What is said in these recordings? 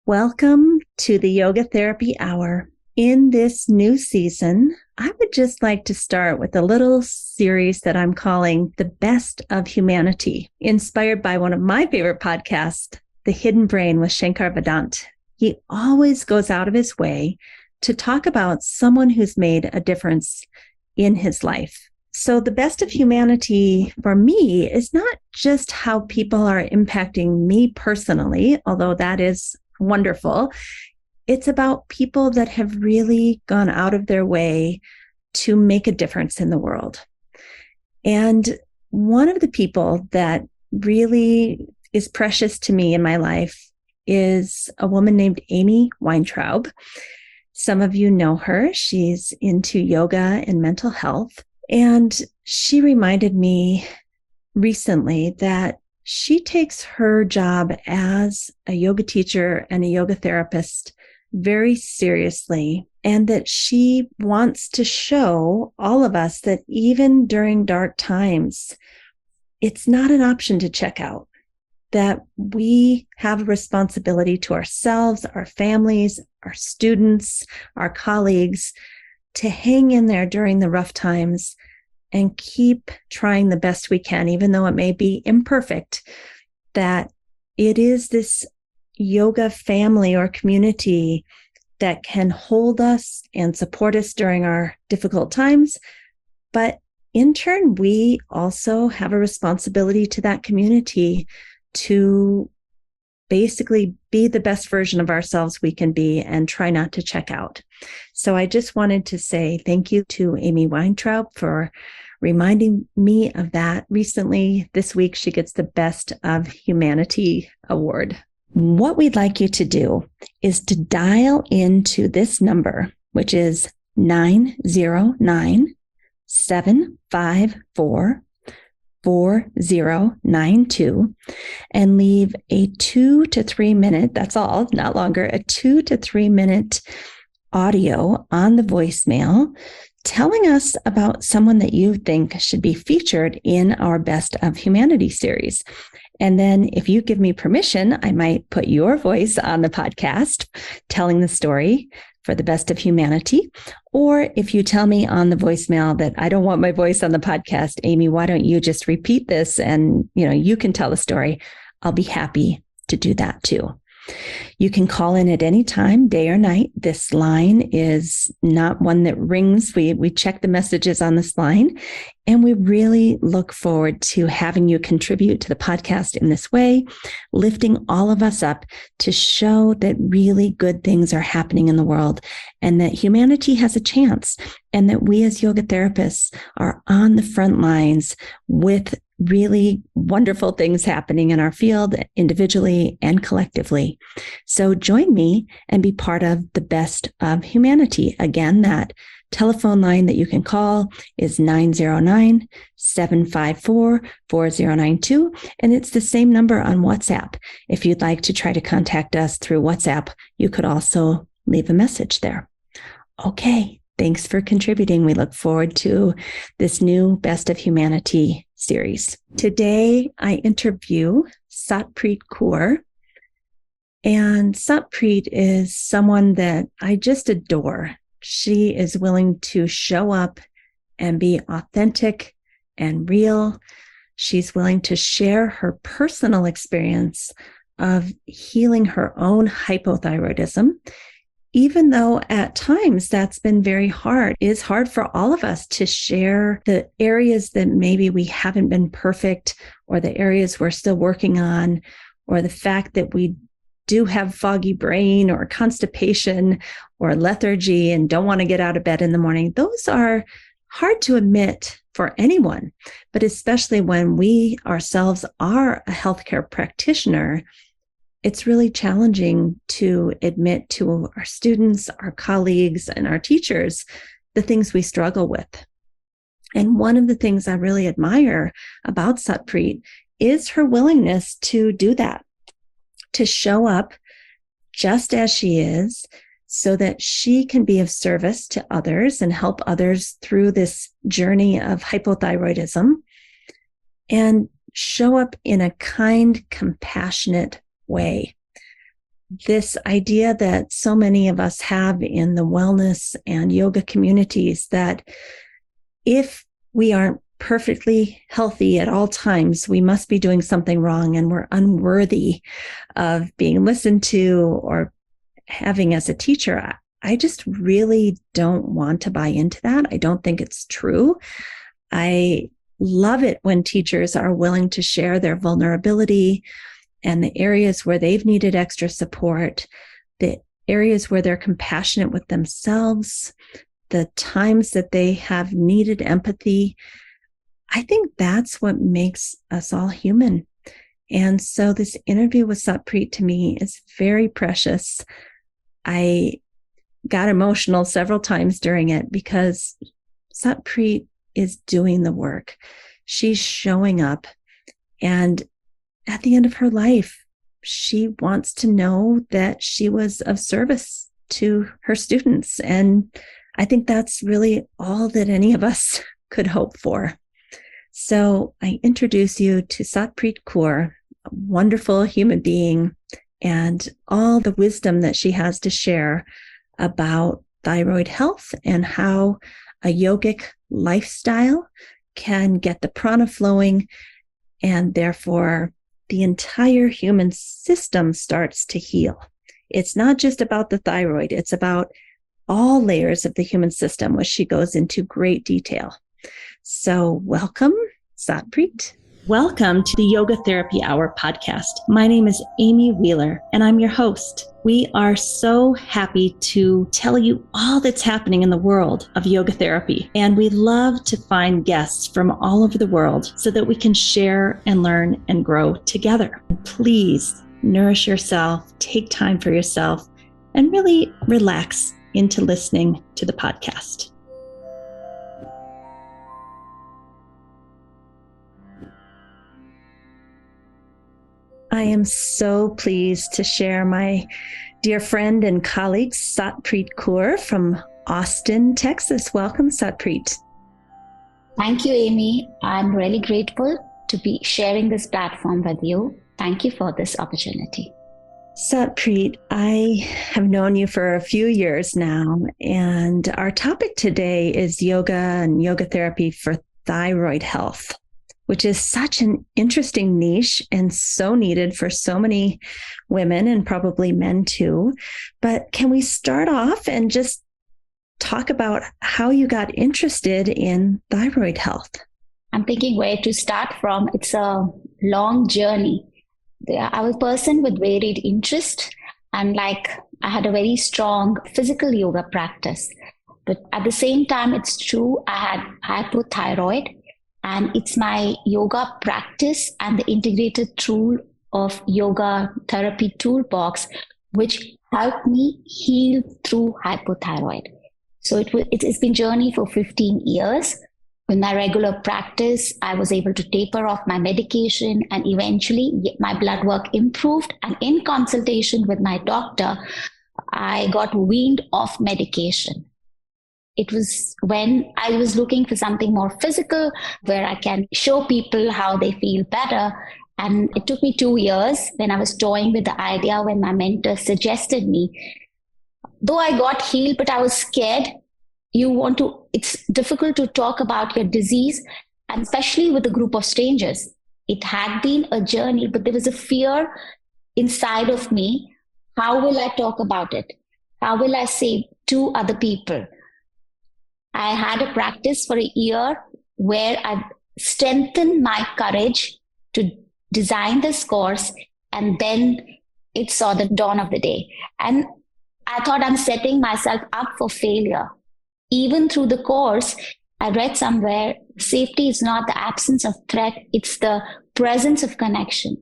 Welcome to the Yoga Therapy Hour. In this new season, I would just like to start with a little series that I'm calling The Best of Humanity, inspired by one of my favorite podcasts, The Hidden Brain with Shankar Vedant. He always goes out of his way to talk about someone who's made a difference in his life. So the best of humanity for me is not just how people are impacting me personally, although that is wonderful. It's about people that have really gone out of their way to make a difference in the world. And one of the people that really is precious to me in my life is a woman named Amy Weintraub. Some of you know her. She's into yoga and mental health. And she reminded me recently that she takes her job as a yoga teacher and a yoga therapist very seriously, and that she wants to show all of us that even during dark times, it's not an option to check out, that we have a responsibility to ourselves, our families, our students, our colleagues, to hang in there during the rough times and keep trying the best we can, even though it may be imperfect, that it is this yoga family or community that can hold us and support us during our difficult times. But in turn, we also have a responsibility to that community to basically be the best version of ourselves we can be and try not to check out. So I just wanted to say thank you to Amy Weintraub for reminding me of that. Recently, this week, she gets the Best of Humanity Award. What we'd like you to do is to dial into this number, which is 909-754-4092, and leave a 2 to 3 minute, that's all, not longer, a 2 to 3 minute audio on the voicemail telling us about someone that you think should be featured in our Best of Humanity series. And then if you give me permission, I might put your voice on the podcast telling the story for the Best of Humanity. Or if you tell me on the voicemail that I don't want my voice on the podcast, Amy, why don't you just repeat this and you can tell the story, I'll be happy to do that too. You can call in at any time, day or night. This line is not one that rings. We check the messages on this line, and we really look forward to having you contribute to the podcast in this way, lifting all of us up to show that really good things are happening in the world and that humanity has a chance, and that we as yoga therapists are on the front lines with really wonderful things happening in our field individually and collectively. So join me and be part of the Best of Humanity. Again, that telephone line that you can call is 909-754-4092. And it's the same number on WhatsApp. If you'd like to try to contact us through WhatsApp, you could also leave a message there. Okay. Thanks for contributing. We look forward to this new Best of Humanity series. Today, I interview Satpreet Kaur. And Satpreet is someone that I just adore. She is willing to show up and be authentic and real. She's willing to share her personal experience of healing her own hypothyroidism, even though at times that's been very hard. It's hard for all of us to share the areas that maybe we haven't been perfect, or the areas we're still working on, or the fact that we do have foggy brain or constipation or lethargy and don't want to get out of bed in the morning. Those are hard to admit for anyone, but especially when we ourselves are a healthcare practitioner, it's really challenging to admit to our students, our colleagues, and our teachers the things we struggle with. And one of the things I really admire about Satpreet is her willingness to do that, to show up just as she is, so that she can be of service to others and help others through this journey of hypothyroidism, and show up in a kind, compassionate way. this idea that so many of us have in the wellness and yoga communities that if we aren't perfectly healthy at all times, we must be doing something wrong and we're unworthy of being listened to or having as a teacher. I just really don't want to buy into that. I don't think it's true. I love it when teachers are willing to share their vulnerability and the areas where they've needed extra support, the areas where they're compassionate with themselves, the times that they have needed empathy. I think that's what makes us all human. And so this interview with Satpreet to me is very precious. I got emotional several times during it because Satpreet is doing the work. She's showing up. And at the end of her life, she wants to know that she was of service to her students. And I think that's really all that any of us could hope for. So I introduce you to Satpreet Kaur, a wonderful human being, and all the wisdom that she has to share about thyroid health and how a yogic lifestyle can get the prana flowing, and therefore the entire human system starts to heal. It's not just about the thyroid, it's about all layers of the human system, which she goes into great detail. So welcome, Satpreet. Welcome to the Yoga Therapy Hour podcast. My name is Amy Wheeler, and I'm your host. We are so happy to tell you all that's happening in the world of yoga therapy. And we love to find guests from all over the world so that we can share and learn and grow together. Please nourish yourself, take time for yourself, and really relax into listening to the podcast. I am so pleased to share my dear friend and colleague, Satpreet Kaur from Austin, Texas. Welcome, Satpreet. Thank you, Amy. I'm really grateful to be sharing this platform with you. Thank you for this opportunity. Satpreet, I have known you for a few years now, and our topic today is yoga and yoga therapy for thyroid health, which is such an interesting niche and so needed for so many women and probably men too. But can we start off and just talk about how you got interested in thyroid health? I'm thinking where to start from. It's a long journey. I was a person with varied interest, and I had a very strong physical yoga practice. But at the same time, it's true, I had hypothyroid. And it's my yoga practice and the integrated tool of yoga therapy toolbox, which helped me heal through hypothyroid. So it's been a journey for 15 years. With my regular practice, I was able to taper off my medication, and eventually my blood work improved. And in consultation with my doctor, I got weaned off medication. It was when I was looking for something more physical where I can show people how they feel better. And it took me 2 years when I was toying with the idea when my mentor suggested me. Though I got healed, but I was scared. It's difficult to talk about your disease, and especially with a group of strangers. It had been a journey, but there was a fear inside of me. How will I talk about it? How will I say to other people? I had a practice for a year where I strengthened my courage to design this course, and then it saw the dawn of the day. And I thought I'm setting myself up for failure. Even through the course, I read somewhere, safety is not the absence of threat, it's the presence of connection.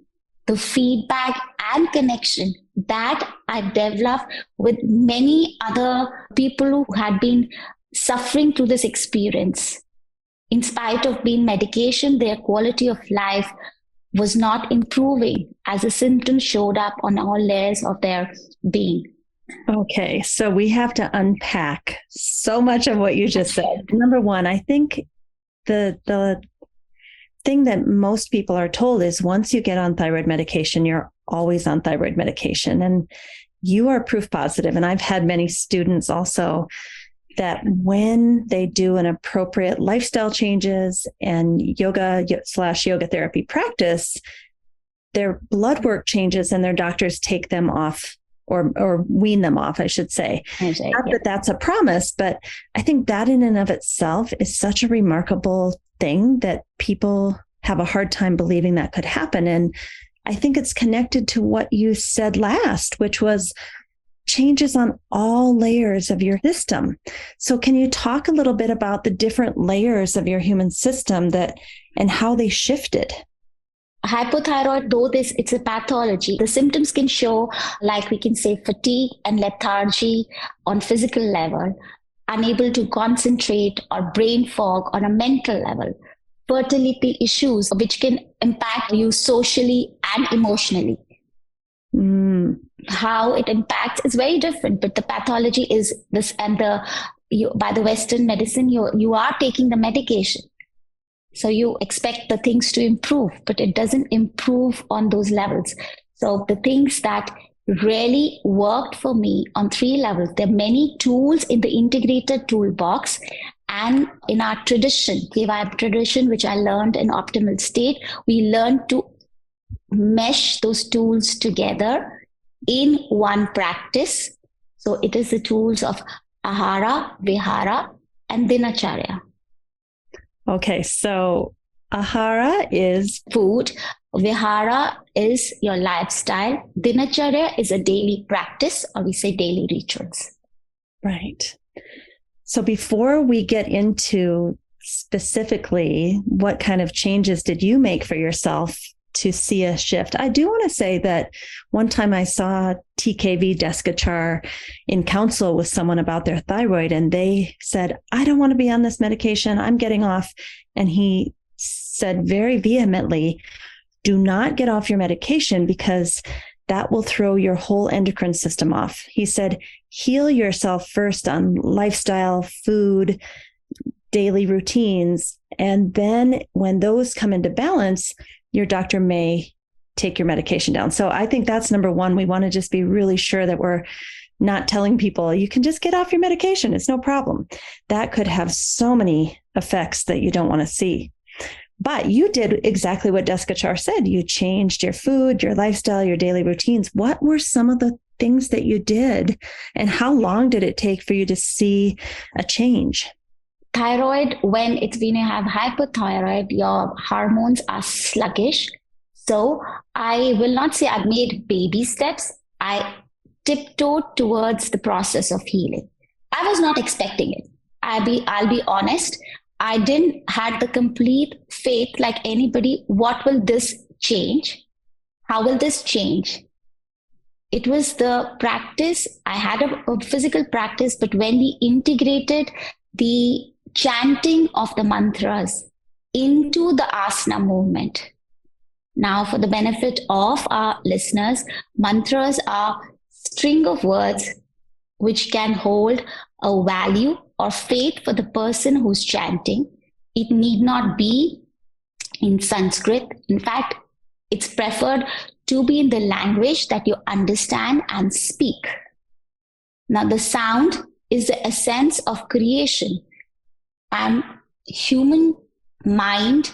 The feedback and connection that I developed with many other people who had been suffering through this experience. In spite of being medication, their quality of life was not improving as the symptoms showed up on all layers of their being. Okay, so we have to unpack so much of what you just said. Number one, I think the thing that most people are told is once you get on thyroid medication, you're always on thyroid medication. And you are proof positive, and I've had many students also, that when they do an appropriate lifestyle changes and yoga/yoga therapy practice, their blood work changes and their doctors take them off or wean them off, I should say. Not that that's a promise, but I think that in and of itself is such a remarkable thing that people have a hard time believing that could happen. And I think it's connected to what you said last, which was changes on all layers of your system. So can you talk a little bit about the different layers of your human system and how they shifted? Hypothyroid, though it's a pathology, the symptoms can show, like we can say, fatigue and lethargy on physical level, unable to concentrate, or brain fog on a mental level, fertility issues, which can impact you socially and emotionally. How it impacts is very different, but the pathology is this, and by the Western medicine, you are taking the medication. So you expect the things to improve, but it doesn't improve on those levels. So the things that really worked for me on 3 levels, there are many tools in the integrated toolbox. And in our tradition, KY tradition, which I learned in Optimal State, we learned to mesh those tools together in one practice. So it is the tools of Ahara, Vihara, and Dinacharya. Okay, so Ahara is food, Vihara is your lifestyle, Dinacharya is a daily practice, or we say daily rituals. Right. So before we get into specifically what kind of changes did you make for yourself to see a shift, I do want to say that one time I saw TKV Deskachar in counsel with someone about their thyroid, and they said, I don't want to be on this medication, I'm getting off. And he said very vehemently, do not get off your medication, because that will throw your whole endocrine system off. He said, heal yourself first on lifestyle, food, daily routines. And then when those come into balance, your doctor may take your medication down. So I think that's number one. We want to just be really sure that we're not telling people you can just get off your medication, it's no problem. That could have so many effects that you don't want to see. But you did exactly what Deskachar said. You changed your food, your lifestyle, your daily routines. What were some of the things that you did, and how long did it take for you to see a change? Thyroid, when you have hypothyroid, your hormones are sluggish. So I will not say I've made baby steps. I tiptoed towards the process of healing. I was not expecting it. I'll be honest. I didn't had the complete faith like anybody. What will this change? How will this change? It was the practice. I had a physical practice, but when we integrated the chanting of the mantras into the asana movement. Now, for the benefit of our listeners, mantras are string of words which can hold a value or faith for the person who's chanting. It need not be in Sanskrit. In fact, it's preferred to be in the language that you understand and speak. Now, the sound is the essence of creation. And human mind,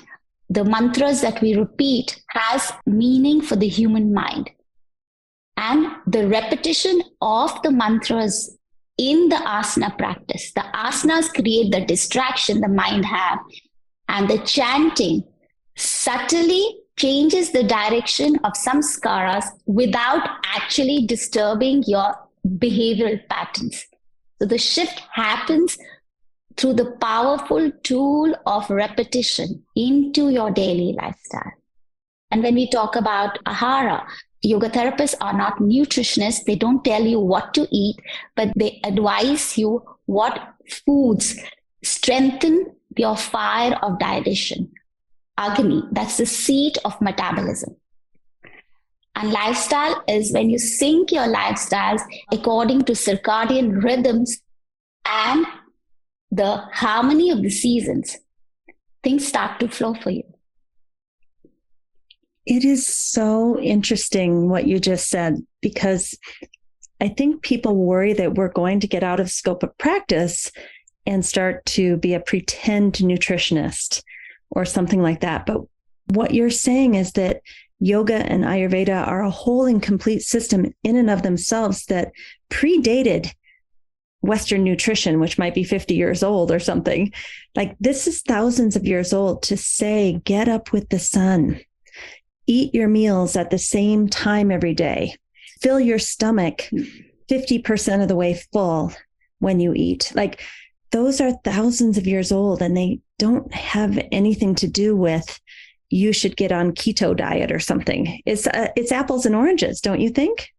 the mantras that we repeat has meaning for the human mind. And the repetition of the mantras in the asana practice, the asanas create the distraction the mind have, and the chanting subtly changes the direction of samskaras without actually disturbing your behavioral patterns. So the shift happens through the powerful tool of repetition into your daily lifestyle. And when we talk about ahara, yoga therapists are not nutritionists. They don't tell you what to eat, but they advise you what foods strengthen your fire of digestion. Agni, that's the seat of metabolism. And lifestyle is when you sync your lifestyles according to circadian rhythms and the harmony of the seasons, things start to flow for you. It is so interesting what you just said, because I think people worry that we're going to get out of scope of practice and start to be a pretend nutritionist or something like that. But what you're saying is that yoga and Ayurveda are a whole and complete system in and of themselves that predated Western nutrition, which might be 50 years old or something. Like, this is thousands of years old to say, get up with the sun, eat your meals at the same time every day, fill your stomach 50% of the way full when you eat. Like, those are thousands of years old, and they don't have anything to do with you should get on keto diet or something. It's apples and oranges, don't you think?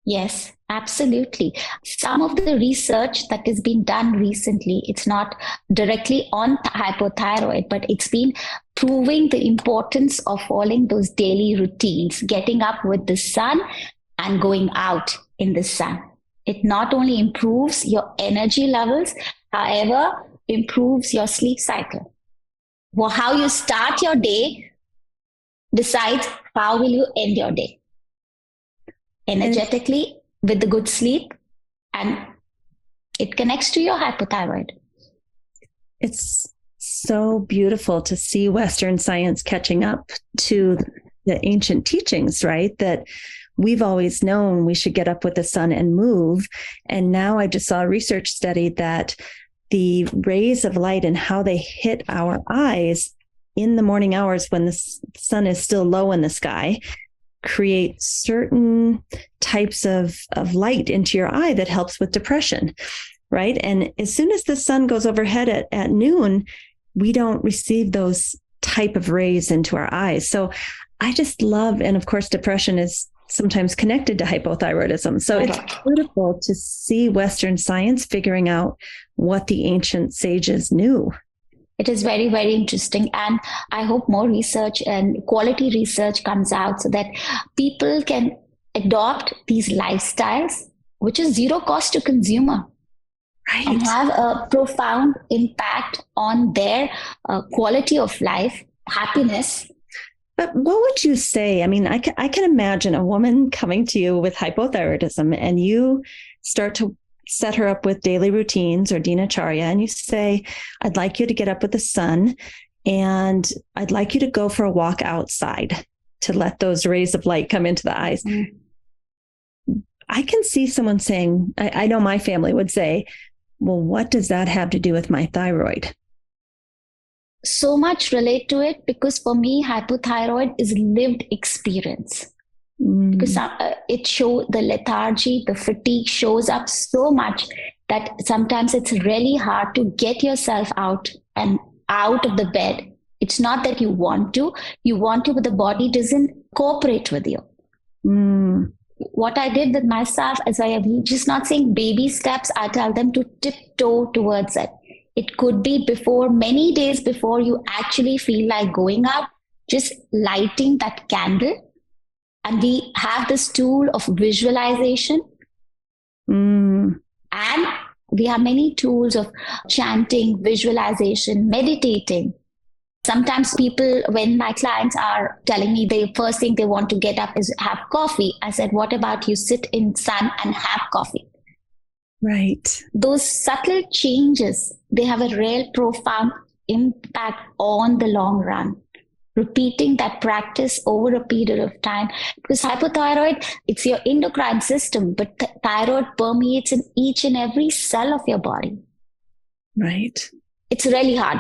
Yes, absolutely. Some of the research that has been done recently, it's not directly on hypothyroid, but it's been proving the importance of following those daily routines, getting up with the sun and going out in the sun. It not only improves your energy levels, however, improves your sleep cycle. Well, how you start your day decides how will you end your day. Energetically, with the good sleep, and it connects to your hypothyroid. It's so beautiful to see Western science catching up to the ancient teachings, right? That we've always known we should get up with the sun and move. And now I just saw a research study that the rays of light and how they hit our eyes in the morning hours when the sun is still low in the sky create certain types of light into your eye that helps with depression, right? And as soon as the sun goes overhead at noon, we don't receive those type of rays into our eyes. So I just love, and of course, depression is sometimes connected to hypothyroidism. So it's beautiful to see Western science figuring out what the ancient sages knew. It is very, very interesting. And I hope more research and quality research comes out so that people can adopt these lifestyles, which is zero cost to consumer, right, and have a profound impact on their quality of life, happiness. But what would you say? I mean, I can imagine a woman coming to you with hypothyroidism, and you start to set her up with daily routines or dinacharya, and you say, I'd like you to get up with the sun, and I'd like you to go for a walk outside to let those rays of light come into the eyes. I can see someone saying, I know my family would say, well, what does that have to do with my thyroid? So much relate to it, because for me, hypothyroid is lived experience. Because it shows the lethargy, the fatigue shows up so much that sometimes it's really hard to get yourself out and out of the bed. It's not that you want to, but the body doesn't cooperate with you. What I did with myself is I am just not saying baby steps. I tell them to tiptoe towards it. It could be many days before you actually feel like going out, just lighting that candle. And we have this tool of visualization. And we have many tools of chanting, visualization, meditating. Sometimes people, when my clients are telling me the first thing they want to get up is have coffee, I said, what about you sit in sun and have coffee? Right. Those subtle changes, they have a real profound impact on the long run. Repeating that practice over a period of time, because hypothyroid, it's your endocrine system, but thyroid permeates in each and every cell of your body. Right. It's really hard.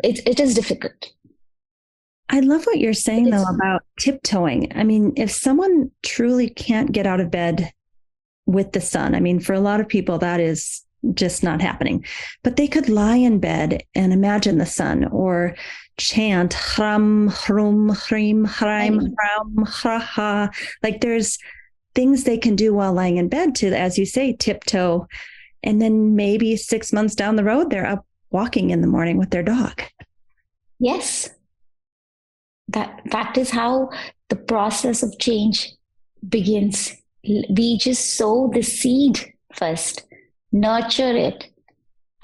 It is difficult. I love what you're saying, though, about tiptoeing. I mean, if someone truly can't get out of bed with the sun, I mean, for a lot of people, that is just not happening. But they could lie in bed and imagine the sun, or chant hram, hrum, hrim, hrim, hram, ha. Like, there's things they can do while lying in bed to, as you say, tiptoe. And then maybe 6 months down the road, they're up walking in the morning with their dog. Yes. That is how the process of change begins. We just sow the seed first, nurture it,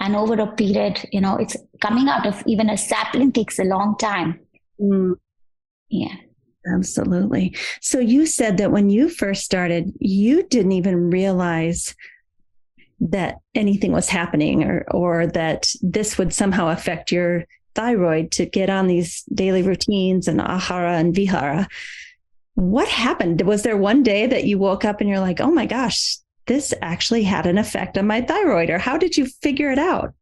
and over a period, it's coming out of even a sapling takes a long time. Yeah. Absolutely. So you said that when you first started, you didn't even realize that anything was happening or that this would somehow affect your thyroid to get on these daily routines and ahara and vihara. What happened? Was there one day that you woke up and you're like, oh my gosh, this actually had an effect on my thyroid? Or how did you figure it out?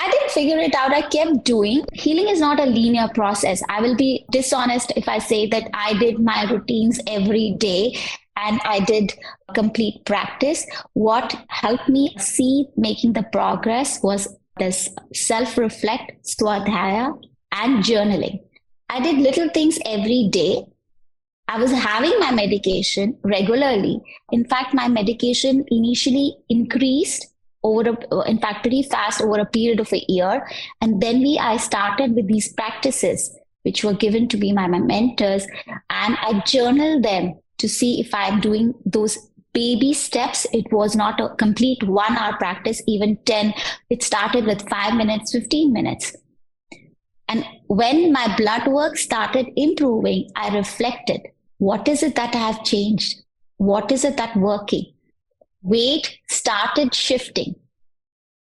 I didn't figure it out. I kept doing. Healing is not a linear process. I will be dishonest if I say that I did my routines every day and I did complete practice. What helped me see making the progress was this self-reflect, swadhyaya, and journaling. I did little things every day. I was having my medication regularly. In fact, my medication initially increased in fact, pretty fast over a period of a year. And then I started with these practices, which were given to me by my mentors. And I journaled them to see if I'm doing those baby steps. It was not a complete 1 hour practice, even 10. It started with 5 minutes, 15 minutes. And when my blood work started improving, I reflected, what is it that I have changed? What is it that's working? Weight started shifting.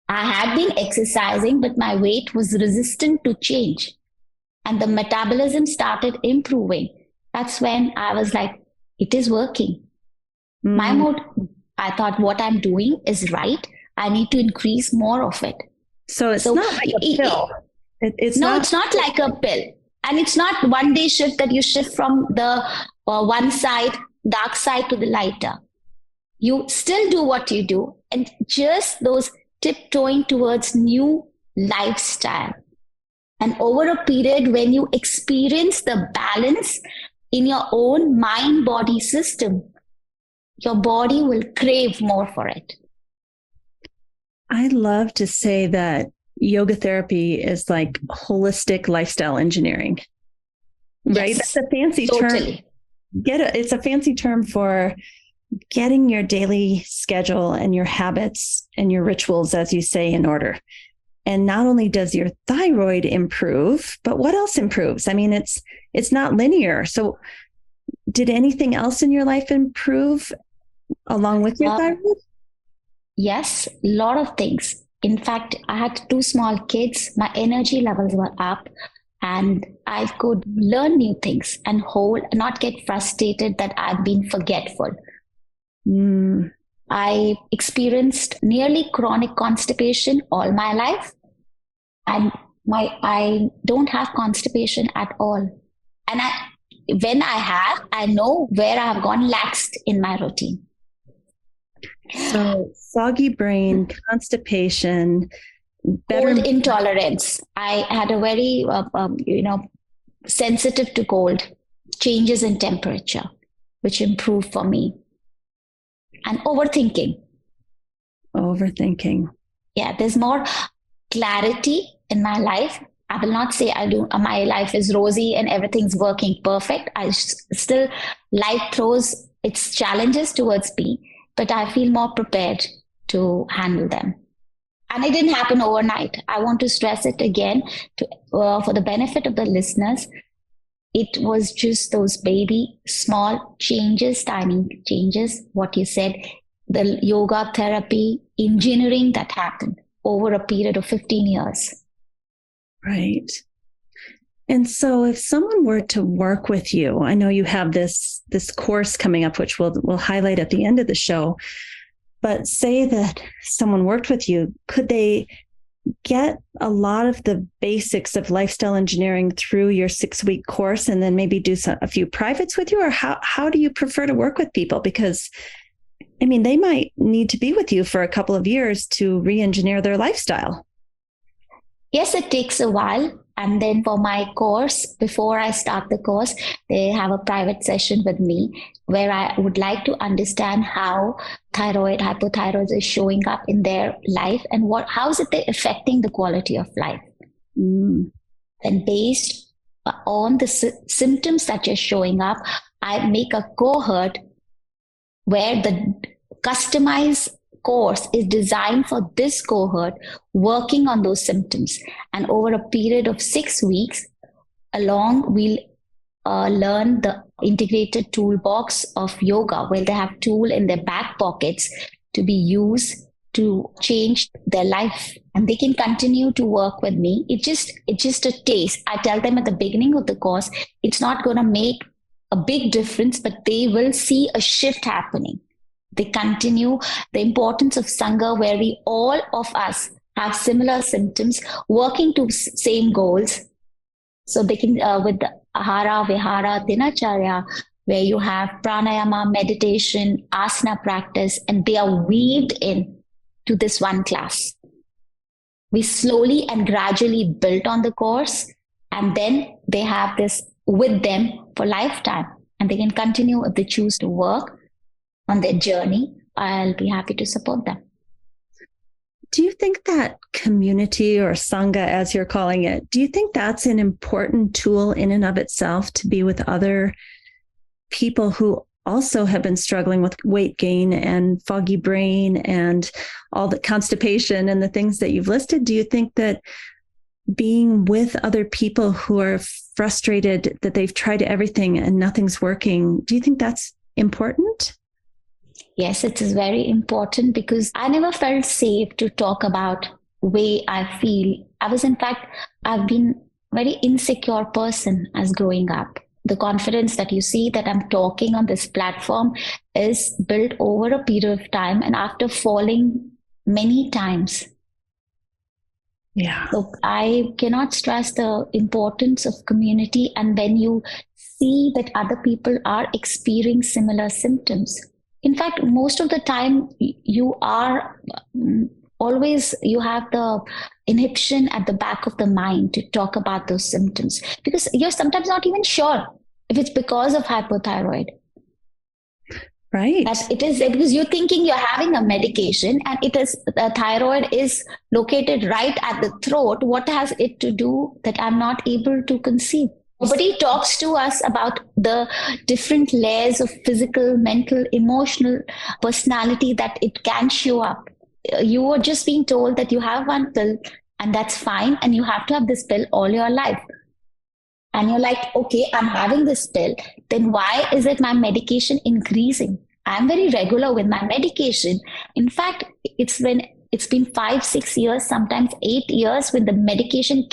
I had been exercising, but my weight was resistant to change. And the metabolism started improving. That's when I was like, it is working. My mode, I thought what I'm doing is right. I need to increase more of it. So it's not like a pill. It's not like a pill. And it's not one day shift that you shift from the one side, dark side to the lighter. You still do what you do, and just those tiptoeing towards new lifestyle. And over a period when you experience the balance in your own mind-body system, your body will crave more for it. I love to say that yoga therapy is like holistic lifestyle engineering, right? Yes, that's a fancy totally. term. It's a fancy term for getting your daily schedule and your habits and your rituals, as you say, in order. And not only does your thyroid improve, but what else improves? I mean, it's not linear. So did anything else in your life improve along with your thyroid? Yes, a lot of things. In fact, I had 2 small kids. My energy levels were up and I could learn new things and not get frustrated that I've been forgetful. I experienced nearly chronic constipation all my life, and I don't have constipation at all. And when I have, I know where I have gone laxed in my routine. So soggy brain, constipation, cold intolerance. I had a very sensitive to cold, changes in temperature, which improved for me. And overthinking. Yeah, there's more clarity in my life. I will not say my life is rosy and everything's working perfect. Still, life throws its challenges towards me, but I feel more prepared to handle them. And it didn't happen overnight. I want to stress it again for the benefit of the listeners. It was just those baby, small changes, tiny changes, what you said, the yoga therapy, engineering that happened over a period of 15 years. Right. And so if someone were to work with you, I know you have this course coming up, which we'll highlight at the end of the show, but say that someone worked with you, could they get a lot of the basics of lifestyle engineering through your 6-week course and then maybe do a few privates with you? Or how do you prefer to work with people? Because, I mean, they might need to be with you for a couple of years to re-engineer their lifestyle. Yes, it takes a while. And then for my course, before I start the course, they have a private session with me where I would like to understand how thyroid, hypothyroidism is showing up in their life and how is it affecting the quality of life. And based on the symptoms that are showing up, I make a cohort where the customized course is designed for this cohort working on those symptoms. And over a period of 6 weeks, we'll learn the integrated toolbox of yoga, where they have tool in their back pockets to be used to change their life, and they can continue to work with me. It's just a taste. I tell them at the beginning of the course, it's not going to make a big difference, but they will see a shift happening. They continue the importance of Sangha, where we all of us have similar symptoms, working to same goals. So they can, with the Ahara, Vihara, Dinacharya, where you have pranayama, meditation, asana practice, and they are weaved in to this one class. We slowly and gradually built on the course, and then they have this with them for lifetime, and they can continue if they choose to work on their journey. I'll be happy to support them. Do you think that community, or Sangha as you're calling it, do you think that's an important tool in and of itself, to be with other people who also have been struggling with weight gain and foggy brain and all the constipation and the things that you've listed? Do you think that being with other people who are frustrated that they've tried everything and nothing's working, do you think that's important? Yes, it is very important, because I never felt safe to talk about way I feel. I've been a very insecure person as growing up. The confidence that you see that I'm talking on this platform is built over a period of time, and after falling many times. Yeah. So I cannot stress the importance of community. And when you see that other people are experiencing similar symptoms, in fact, most of the time you are always, you have the inhibition at the back of the mind to talk about those symptoms, because you're sometimes not even sure if it's because of hypothyroid. Right. That it is because you're thinking you're having a medication, and it is, the thyroid is located right at the throat. What has it to do that I'm not able to conceive? Nobody talks to us about the different layers of physical, mental, emotional personality that it can show up. You are just being told that you have one pill and that's fine, and you have to have this pill all your life. And you're like, okay, I'm having this pill. Then why is it my medication increasing? I'm very regular with my medication. In fact, it's been 5-6 years, sometimes 8 years, when the medication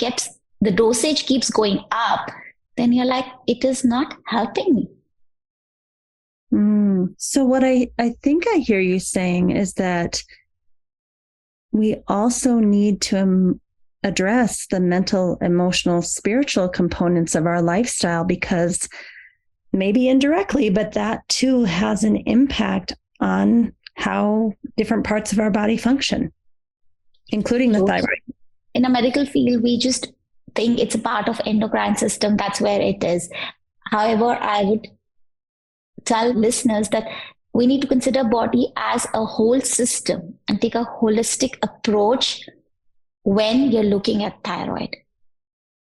the dosage keeps going up. Then you're like, it is not helping me. So what I think I hear you saying is that we also need to address the mental, emotional, spiritual components of our lifestyle, because maybe indirectly, but that too has an impact on how different parts of our body function, including the thyroid. In a medical field, we just think it's a part of endocrine system. That's where it is. However, I would tell listeners that we need to consider body as a whole system and take a holistic approach when you're looking at thyroid.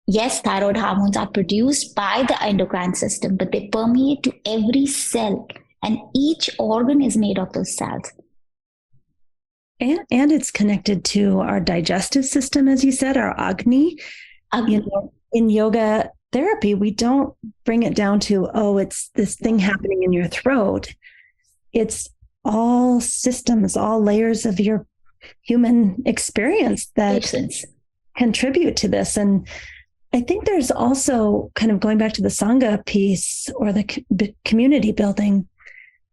Yes, thyroid hormones are produced by the endocrine system, but they permeate to every cell, and each organ is made of those cells. And it's connected to our digestive system, as you said, our Agni. You know, in yoga therapy, we don't bring it down to, oh, it's this thing happening in your throat. It's all systems, all layers of your human experience that contribute to this. And I think there's also, kind of going back to the Sangha piece or the community building,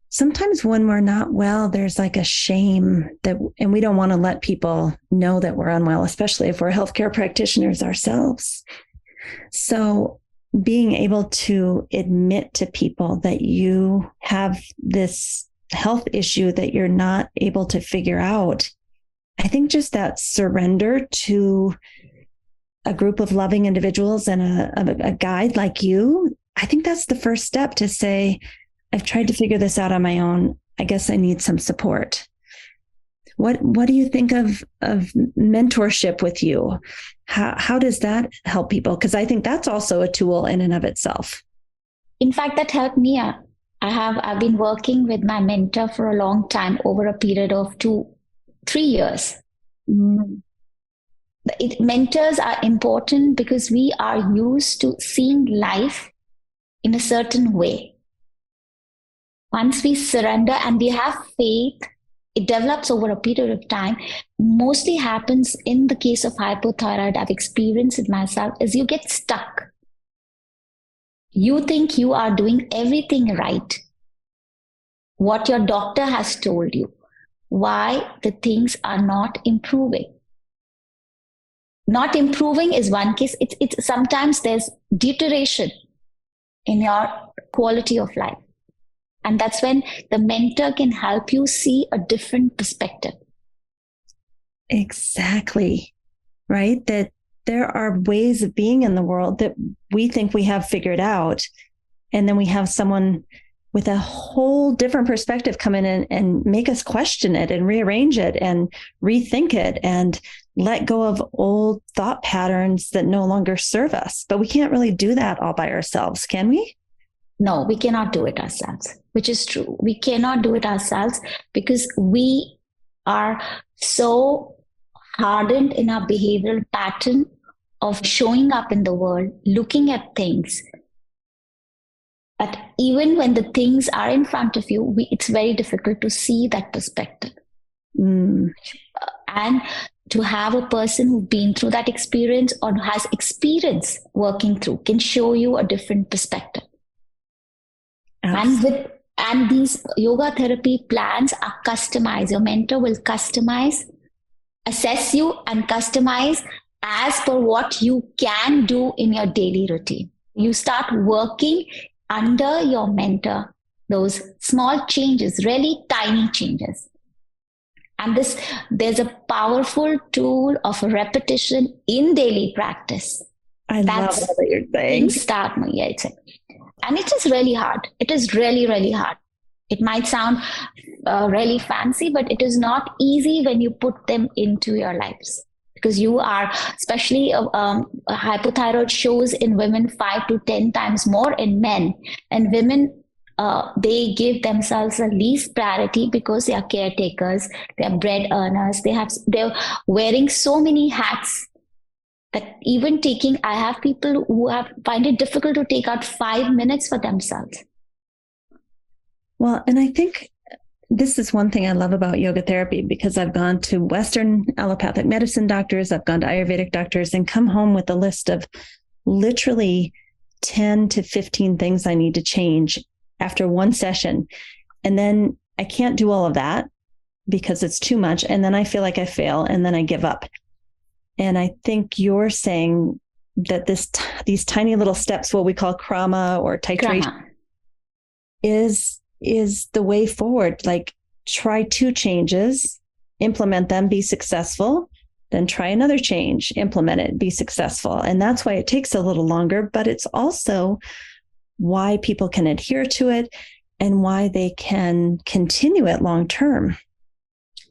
sometimes when we're not well, there's like a shame and we don't want to let people know that we're unwell, especially if we're healthcare practitioners ourselves. So being able to admit to people that you have this health issue that you're not able to figure out, I think just that surrender to a group of loving individuals and a guide like you, I think that's the first step to say, I've tried to figure this out on my own. I guess I need some support. What do you think of mentorship with you? How does that help people? Because I think that's also a tool in and of itself. In fact, that helped me. I've been working with my mentor for a long time, over a period of 2-3 years. Mentors are important because we are used to seeing life in a certain way. Once we surrender and we have faith, it develops over a period of time. Mostly happens in the case of hypothyroid, I've experienced it myself, is you get stuck. You think you are doing everything right, what your doctor has told you, why the things are not improving. Not improving is one case. It's sometimes there's deterioration in your quality of life. And that's when the mentor can help you see a different perspective. Exactly. Right? That there are ways of being in the world that we think we have figured out. And then we have someone with a whole different perspective come in and make us question it and rearrange it and rethink it and let go of old thought patterns that no longer serve us. But we can't really do that all by ourselves, can we? No, we cannot do it ourselves, which is true. We cannot do it ourselves because we are so hardened in our behavioral pattern of showing up in the world, looking at things. But even when the things are in front of you, it's very difficult to see that perspective. And to have a person who's been through that experience or has experience working through can show you a different perspective. And these yoga therapy plans are customized. Your mentor will customize, assess you and customize as per what you can do in your daily routine. You start working under your mentor, those small changes, really tiny changes. And there's a powerful tool of repetition in daily practice. I love what you're saying. And it is really hard. It is really, really hard. It might sound really fancy, but it is not easy when you put them into your lives. Because you are, especially hypothyroid shows in women 5 to 10 times more in men. And women, they give themselves the least priority because they are caretakers, they are bread earners, they're wearing so many hats that even I have people who find it difficult to take out 5 minutes for themselves. Well, and I think this is one thing I love about yoga therapy, because I've gone to Western allopathic medicine doctors, I've gone to Ayurvedic doctors, and come home with a list of literally 10 to 15 things I need to change after one session. And then I can't do all of that because it's too much. And then I feel like I fail and then I give up. And I think you're saying that these tiny little steps, what we call krama or titration, is the way forward. Like, try 2 changes, implement them, be successful, then try another change, implement it, be successful. And that's why it takes a little longer, but it's also why people can adhere to it and why they can continue it long term.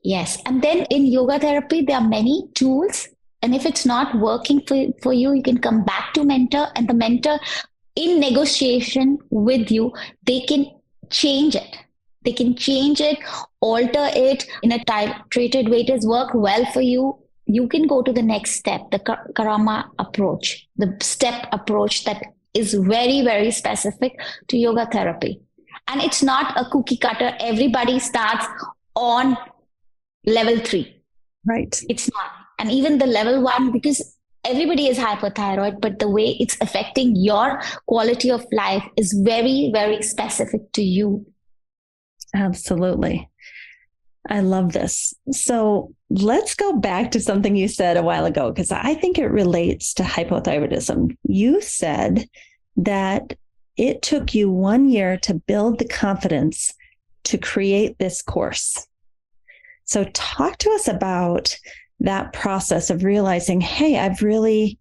Yes. And then in yoga therapy, there are many tools. And if it's not working for you, you can come back to mentor, and the mentor, in negotiation with you, they can change it. They can change it, alter it in a titrated way. It has worked well for you. You can go to the next step, the karma approach, the step approach that is very, very specific to yoga therapy. And it's not a cookie cutter. Everybody starts on level 3. Right. It's not. And even the level 1, because everybody is hypothyroid, but the way it's affecting your quality of life is very, very specific to you. Absolutely. I love this. So let's go back to something you said a while ago, because I think it relates to hypothyroidism. You said that it took you 1 year to build the confidence to create this course. So talk to us about that process of realizing, hey, I've really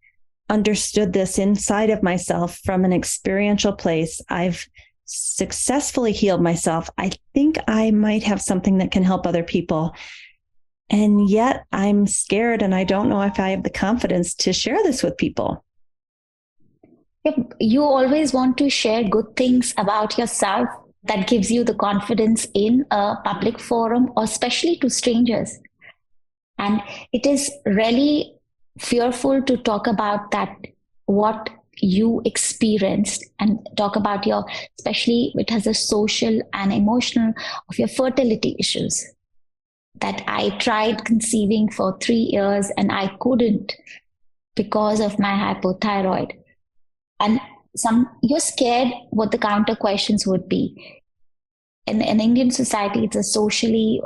understood this inside of myself from an experiential place. I've successfully healed myself. I think I might have something that can help other people. And yet I'm scared and I don't know if I have the confidence to share this with people. You always want to share good things about yourself that gives you the confidence in a public forum, or especially to strangers. And it is really fearful to talk about that, what you experienced, and talk about your, especially it has a social and emotional, of your fertility issues. That I tried conceiving for 3 years and I couldn't because of my hypothyroid. And you're scared what the counter questions would be. In Indian society, it's a socially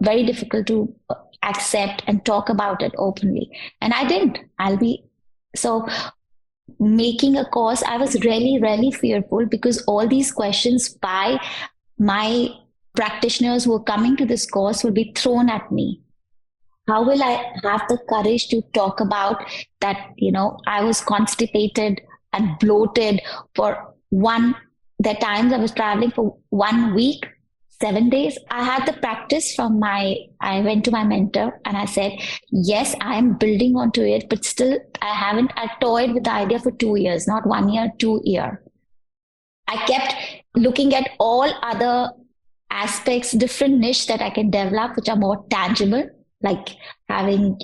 very difficult to accept and talk about it openly. And I didn't. So making a course, I was really, really fearful because all these questions by my practitioners who are coming to this course will be thrown at me. How will I have the courage to talk about that, I was constipated and bloated for the times I was traveling for 1 week, 7 days. I had the practice I went to my mentor and I said, yes, I am building onto it, but still I toyed with the idea for 2 years, not 1 year, 2 year. I kept looking at all other aspects, different niche that I can develop, which are more tangible, like having,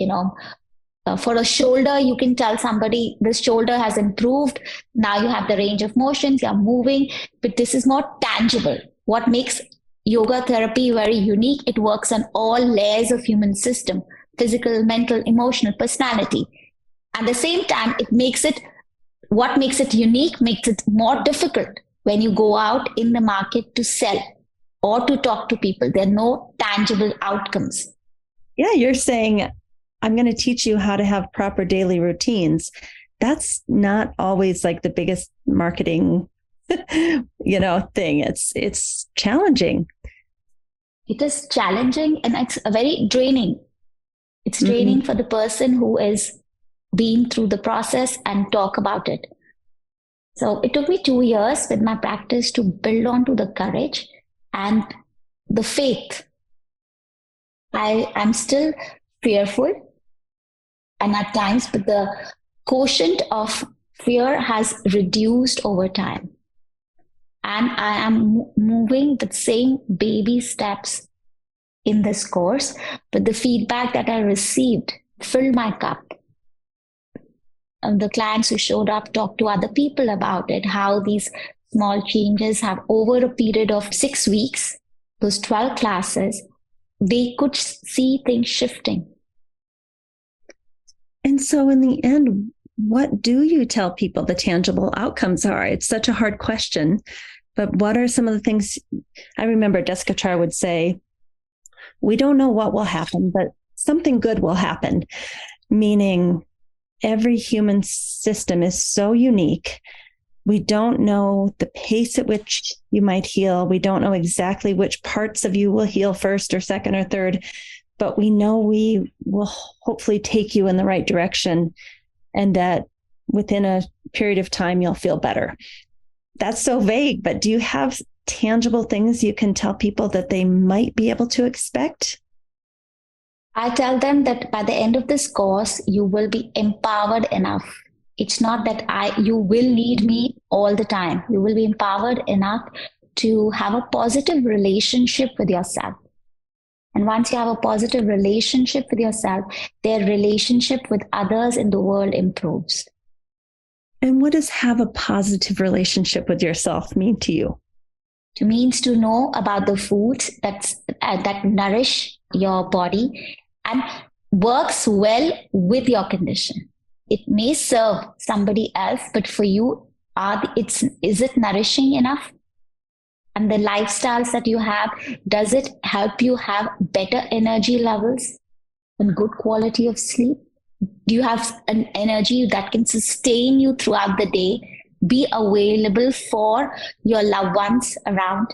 for a shoulder, you can tell somebody this shoulder has improved. Now you have the range of motions, you're moving, but this is more tangible. What makes yoga therapy very unique, it works on all layers of human system, physical, mental, emotional, personality. At the same time, what makes it unique makes it more difficult when you go out in the market to sell or to talk to people. There are no tangible outcomes. Yeah, you're saying, I'm going to teach you how to have proper daily routines. That's not always like the biggest marketing, thing. It's challenging. It is challenging and it's very draining. It's draining for the person who is been through the process and talk about it. So it took me 2 years with my practice to build onto the courage and the faith. I'm still fearful and at times, but the quotient of fear has reduced over time. And I am moving the same baby steps in this course, but the feedback that I received filled my cup. And the clients who showed up talked to other people about it, how these small changes have over a period of 6 weeks, those 12 classes, they could see things shifting. And so in the end, what do you tell people the tangible outcomes are? It's such a hard question, but what are some of the things? I remember Jessica Char would say, we don't know what will happen, but something good will happen, meaning every human system is so unique. We don't know the pace at which you might heal. We don't know exactly which parts of you will heal first or second or third, but we know we will hopefully take you in the right direction and that within a period of time, you'll feel better. That's so vague, but do you have tangible things you can tell people that they might be able to expect? I tell them that by the end of this course, you will be empowered enough. It's not that you will need me all the time. You will be empowered enough to have a positive relationship with yourself. And once you have a positive relationship with yourself, their relationship with others in the world improves. And what does have a positive relationship with yourself mean to you? It means to know about the foods that nourish your body and works well with your condition. It may serve somebody else, but for you, is it nourishing enough? And the lifestyles that you have, does it help you have better energy levels and good quality of sleep? Do you have an energy that can sustain you throughout the day, be available for your loved ones around?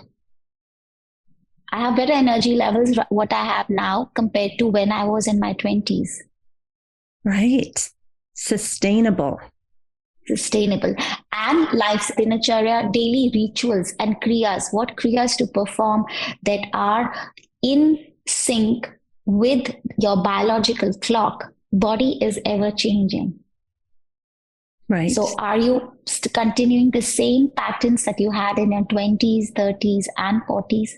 I have better energy levels, what I have now compared to when I was in my 20s. Right. Sustainable. And life's dinacharya, daily rituals and kriyas, what kriyas to perform that are in sync with your biological clock. Body is ever changing. Right. So are you continuing the same patterns that you had in your 20s, 30s and 40s?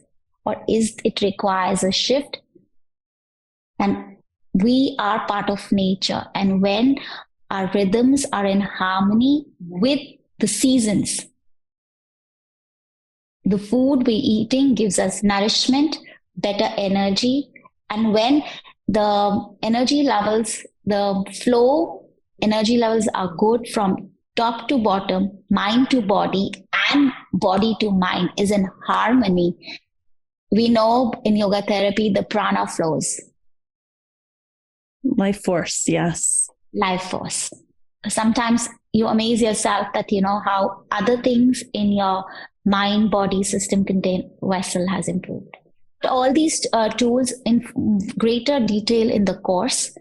Or it requires a shift? And we are part of nature. And when our rhythms are in harmony with the seasons. The food we're eating gives us nourishment, better energy. And when the energy levels, the flow energy levels are good from top to bottom, mind to body, and body to mind is in harmony. We know in yoga therapy, the prana flows. Life force, yes. Life force. Sometimes you amaze yourself that you know how other things in your mind, body, system contained vessel has improved. All these tools in greater detail in the course.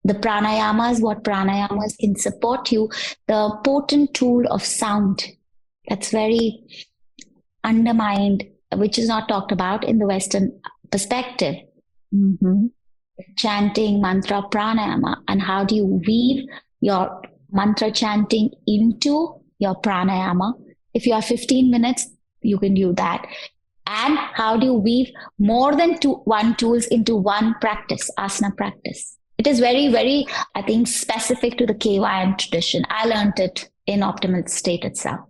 The pranayamas, what pranayamas can support you, the potent tool of sound that's very undermined, which is not talked about in the Western perspective. Mm-hmm. Chanting, mantra, pranayama, and how do you weave your mantra chanting into your pranayama? If you have 15 minutes, you can do that. And how do you weave more than one tools into one practice, asana practice? It is very, very, I think, specific to the KYM tradition. I learned it in Optimal State itself.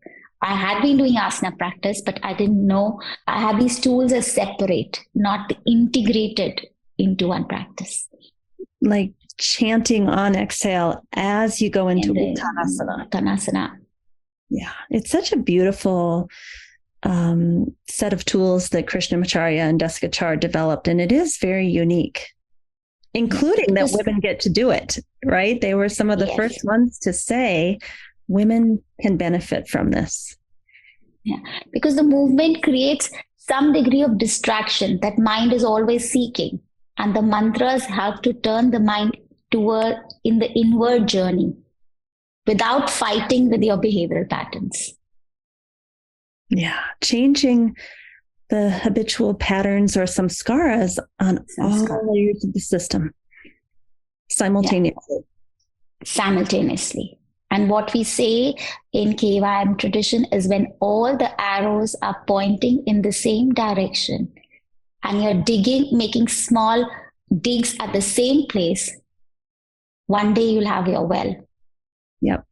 I had been doing asana practice, but I didn't know I had these tools as separate, not integrated into one practice. Like chanting on exhale as you go into Uttanasana. Yeah, it's such a beautiful set of tools that Krishnamacharya and Desikachar developed, and it is very unique, including that women get to do it, right? They were some of the first ones to say women can benefit from this. Yeah, because the movement creates some degree of distraction that mind is always seeking, and the mantras help to turn the mind toward in the inward journey without fighting with your behavioral patterns. Yeah, changing the habitual patterns or samskaras on all layers of the system simultaneously. Simultaneously. And what we say in KYM tradition is when all the arrows are pointing in the same direction and you're digging, making small digs at the same place, one day you'll have your well. Yep.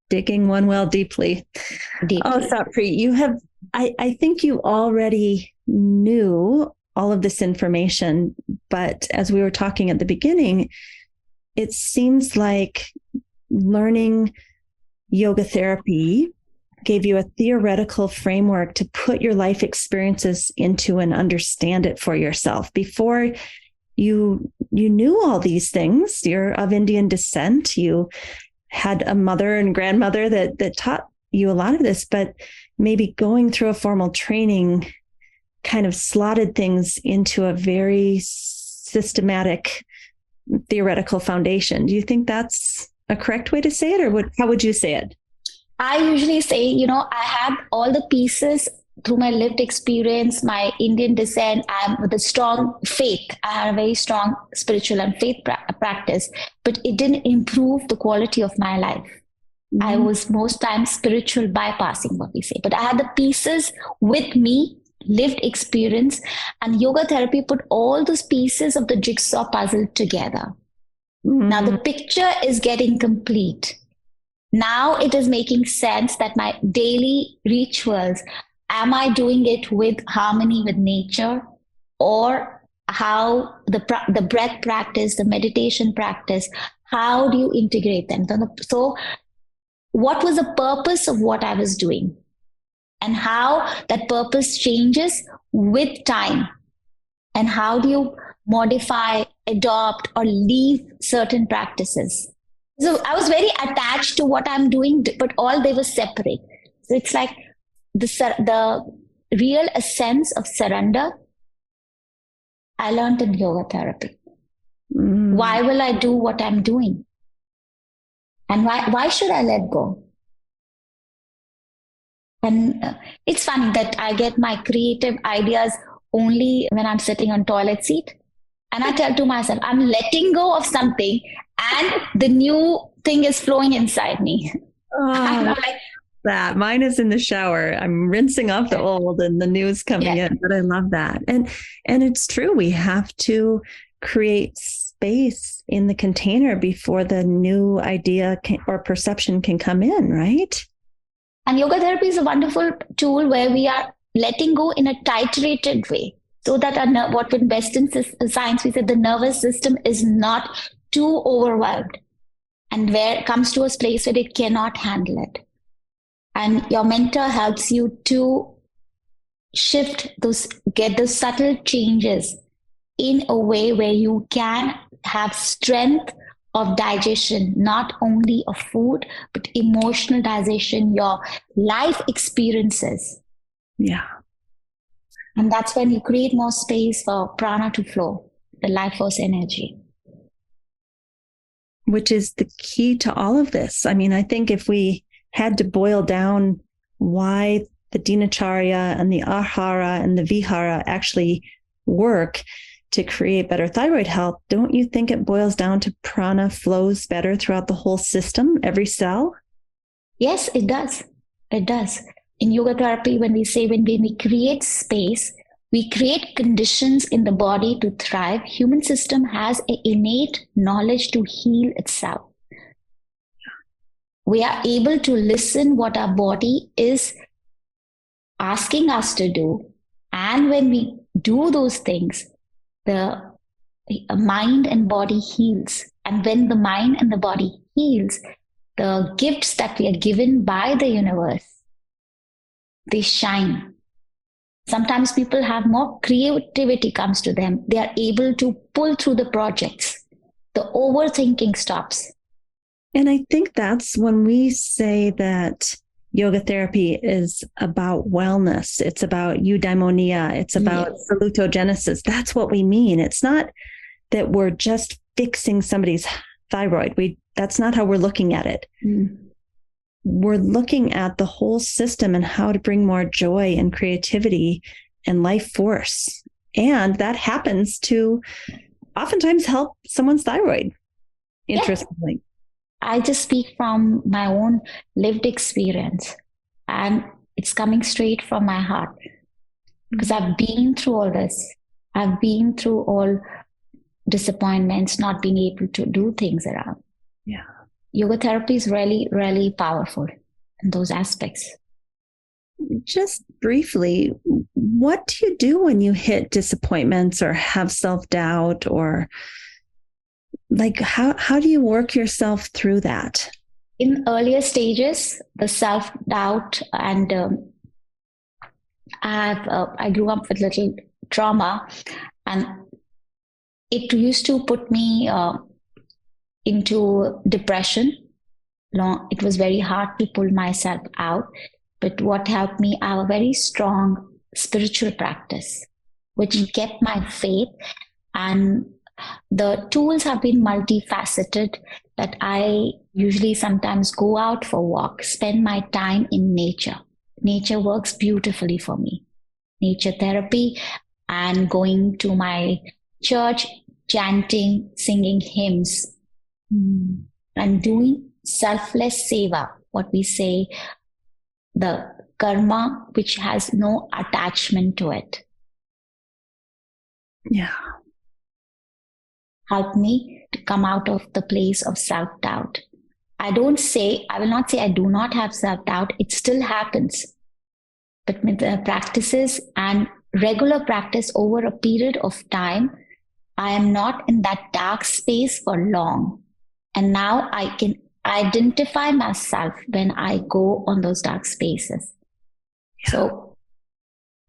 Digging one well deeply. Oh, Satpreet, you have, I think you already knew all of this information, but as we were talking at the beginning, it seems like learning yoga therapy gave you a theoretical framework to put your life experiences into and understand it for yourself. Before you knew all these things, you're of Indian descent, you had a mother and grandmother that taught you a lot of this, but maybe going through a formal training kind of slotted things into a very systematic theoretical foundation. Do you think that's a correct way to say it, or how would you say it? I usually say, I have all the pieces through my lived experience, my Indian descent. I'm with a strong faith. I had a very strong spiritual and faith practice, but it didn't improve the quality of my life. Mm-hmm. I was most times spiritual bypassing, what we say, but I had the pieces with me, lived experience, and yoga therapy put all those pieces of the jigsaw puzzle together. Mm-hmm. Now the picture is getting complete. Now it is making sense that my daily rituals, am I doing it with harmony with nature, or how the breath practice, the meditation practice, how do you integrate them? So what was the purpose of what I was doing, and how that purpose changes with time, and how do you modify, adopt, or leave certain practices? So I was very attached to what I'm doing, but all they were separate. So it's like the real essence of surrender, I learned in yoga therapy. Mm. Why will I do what I'm doing? And why should I let go? And it's funny that I get my creative ideas only when I'm sitting on toilet seat. And I tell to myself, I'm letting go of something and the new thing is flowing inside me. Oh, I'm like that. Mine is in the shower. I'm rinsing off the old and the new is coming in, but I love that. And it's true. We have to create space in the container before the new idea or perception can come in, right? And yoga therapy is a wonderful tool where we are letting go in a titrated way, so that what in Western science we said the nervous system is not too overwhelmed, and where it comes to a place where it cannot handle it. And your mentor helps you to get those subtle changes in a way where you can have strength of digestion, not only of food, but emotional digestion, your life experiences. Yeah. And that's when you create more space for prana to flow, the life force energy. Which is the key to all of this. I mean, I think if we had to boil down why the dinacharya and the ahara and the vihara actually work to create better thyroid health, don't you think it boils down to prana flows better throughout the whole system, every cell? Yes, it does. It does. In yoga therapy, when we create space, we create conditions in the body to thrive. Human system has an innate knowledge to heal itself. We are able to listen what our body is asking us to do. And when we do those things, the mind and body heals. And when the mind and the body heals, the gifts that we are given by the universe, they shine. Sometimes people have more creativity comes to them. They are able to pull through the projects. The overthinking stops. And I think that's when we say that yoga therapy is about wellness. It's about eudaimonia. It's about salutogenesis. That's what we mean. It's not that we're just fixing somebody's thyroid. That's not how we're looking at it. We're looking at the whole system and how to bring more joy and creativity and life force. And that happens to oftentimes help someone's thyroid, interestingly. I just speak from my own lived experience, and it's coming straight from my heart because I've been through all this. I've been through all disappointments, not being able to do things around. Yeah. Yoga therapy is really, really powerful in those aspects. Just briefly, what do you do when you hit disappointments or have self-doubt, or like how do you work yourself through that? In earlier stages, the self-doubt and I grew up with little trauma, and it used to put me into depression. It was very hard to pull myself out. But what helped me, I have a very strong spiritual practice, which kept my faith. And the tools have been multifaceted, that I usually sometimes go out for walks, spend my time in nature. Nature works beautifully for me. Nature therapy and going to my church, chanting, singing hymns, and doing selfless seva, what we say, the karma which has no attachment to it. Yeah. Help me to come out of the place of self-doubt. I will not say I do not have self-doubt. It still happens. But with the practices and regular practice over a period of time, I am not in that dark space for long. And now I can identify myself when I go on those dark spaces. Yeah. So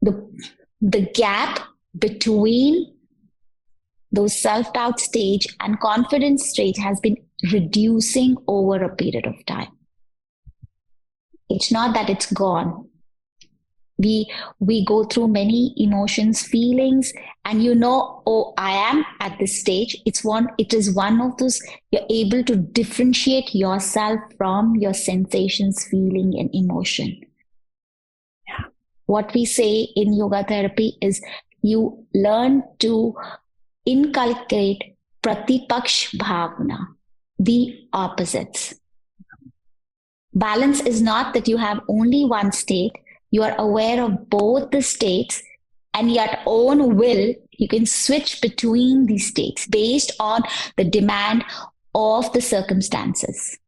the gap between those self-doubt stage and confidence stage has been reducing over a period of time. It's not that it's gone. We go through many emotions, feelings, and I am at this stage. It is one of those, you're able to differentiate yourself from your sensations, feeling, and emotion. Yeah. What we say in yoga therapy is you learn to inculcate pratipaksh bhavna, the opposites. Balance is not that you have only one state. You are aware of both the states, and your own will You can switch between these states based on the demand of the circumstances.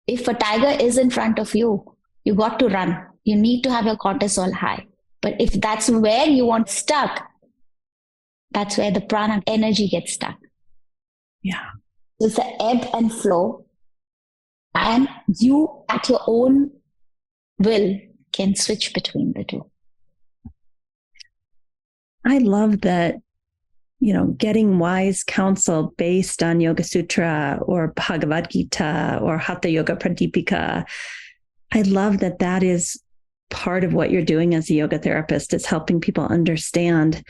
If a tiger is in front of you, you got to run. You need to have your cortisol high. But if that's where you want stuck, that's where the prana energy gets stuck. Yeah. So it's an ebb and flow. And you, at your own will, can switch between the two. I love that, getting wise counsel based on Yoga Sutra or Bhagavad Gita or Hatha Yoga Pradipika. I love that that is part of what you're doing as a yoga therapist, is helping people understand,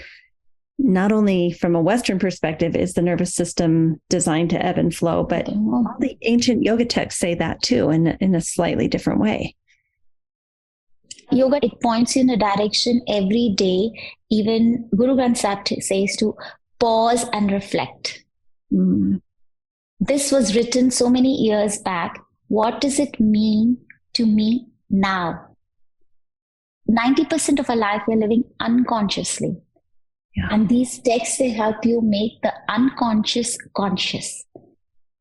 not only from a Western perspective, is the nervous system designed to ebb and flow, but all the ancient yoga texts say that too, in a slightly different way. Yoga, it points you in a direction every day. Even Guru Granth Sahib says to pause and reflect. This was written so many years back. What does it mean to me now? 90% of our life we're living unconsciously. Yeah. And these texts, they help you make the unconscious conscious.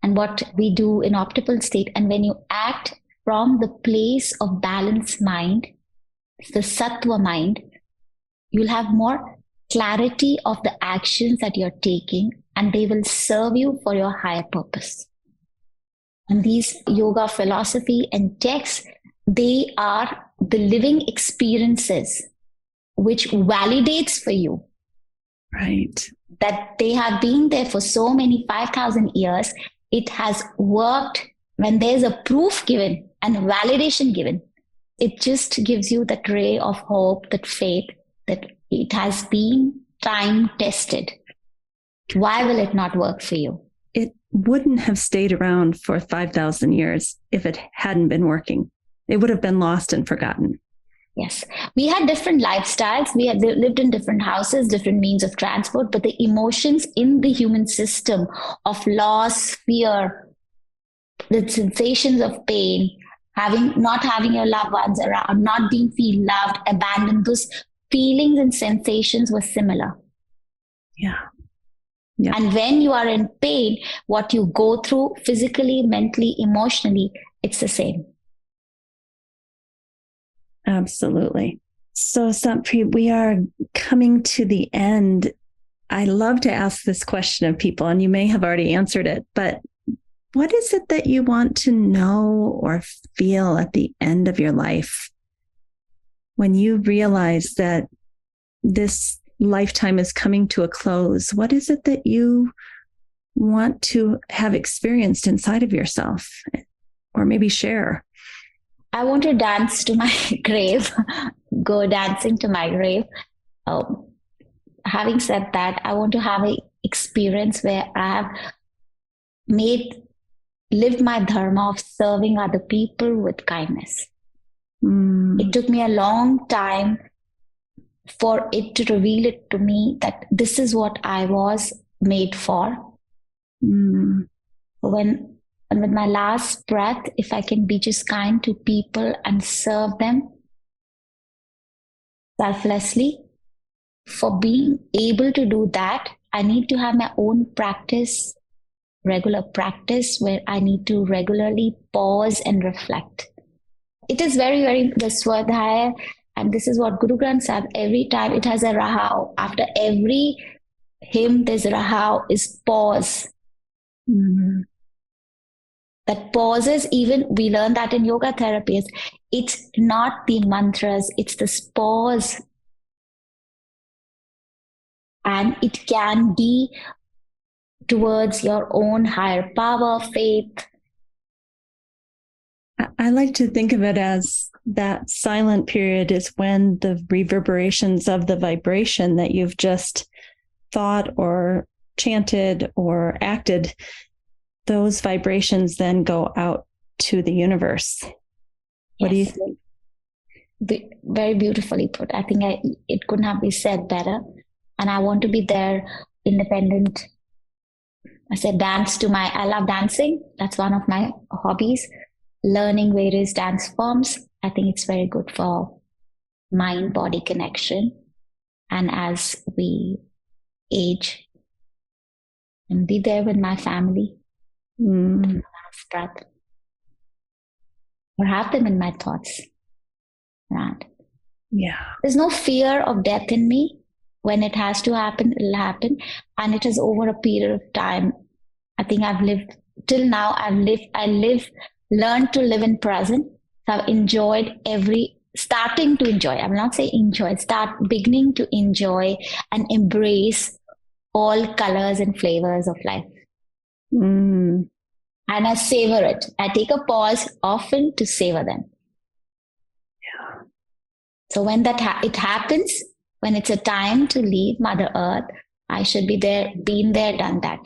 And what we do in optimal state, and when you act from the place of balanced mind, the sattva mind, you'll have more clarity of the actions that you're taking, and they will serve you for your higher purpose. And these yoga philosophy and texts, they are the living experiences which validates for you. Right. That they have been there for so many 5,000 years. It has worked. When there's a proof given and validation given, it just gives you that ray of hope, that faith, that it has been time tested. Why will it not work for you? It wouldn't have stayed around for 5,000 years if it hadn't been working. It would have been lost and forgotten. Yes. We had different lifestyles. We had lived in different houses, different means of transport, but the emotions in the human system of loss, fear, the sensations of pain, not having your loved ones around, not being feel loved, abandoned, those feelings and sensations were similar. Yeah. Yeah. And when you are in pain, what you go through physically, mentally, emotionally, it's the same. Absolutely. So, Satpreet, we are coming to the end. I love to ask this question of people, and you may have already answered it, but what is it that you want to know or feel at the end of your life when you realize that this lifetime is coming to a close? What is it that you want to have experienced inside of yourself, or maybe share? I want to dance to my grave, go dancing to my grave. Having said that, I want to have an experience where I have lived my dharma of serving other people with kindness. It took me a long time for it to reveal it to me that this is what I was made for. And with my last breath, if I can be just kind to people and serve them selflessly, for being able to do that, I need to have my own practice, regular practice, where I need to regularly pause and reflect. It is very, very the Swadhyaya, and this is what Guru Granth Sahib, every time it has a rahau. After every hymn, there's a rahau, is pause. That pauses, even we learn that in yoga therapies, it's not the mantras, it's this pause. And it can be towards your own higher power, faith. I like to think of it as that silent period is when the reverberations of the vibration that you've just thought or chanted or acted, those vibrations then go out to the universe. What do you think? Very beautifully put. I think it couldn't have been said better. And I want to be there, independent. I said I love dancing. That's one of my hobbies. Learning various dance forms. I think it's very good for mind-body connection. And as we age and be there with my family. Last breath. Or have them in my thoughts. Right. Yeah. There's no fear of death in me. When it has to happen, it'll happen. And it is over a period of time. I think I've lived till now. Learned to live in present. So I've enjoyed starting to enjoy. I will not say enjoy, beginning to enjoy and embrace all colors and flavors of life. And I savor it. I take a pause often to savor them. Yeah. So when it happens, when it's a time to leave Mother Earth, I should be there, been there, done that.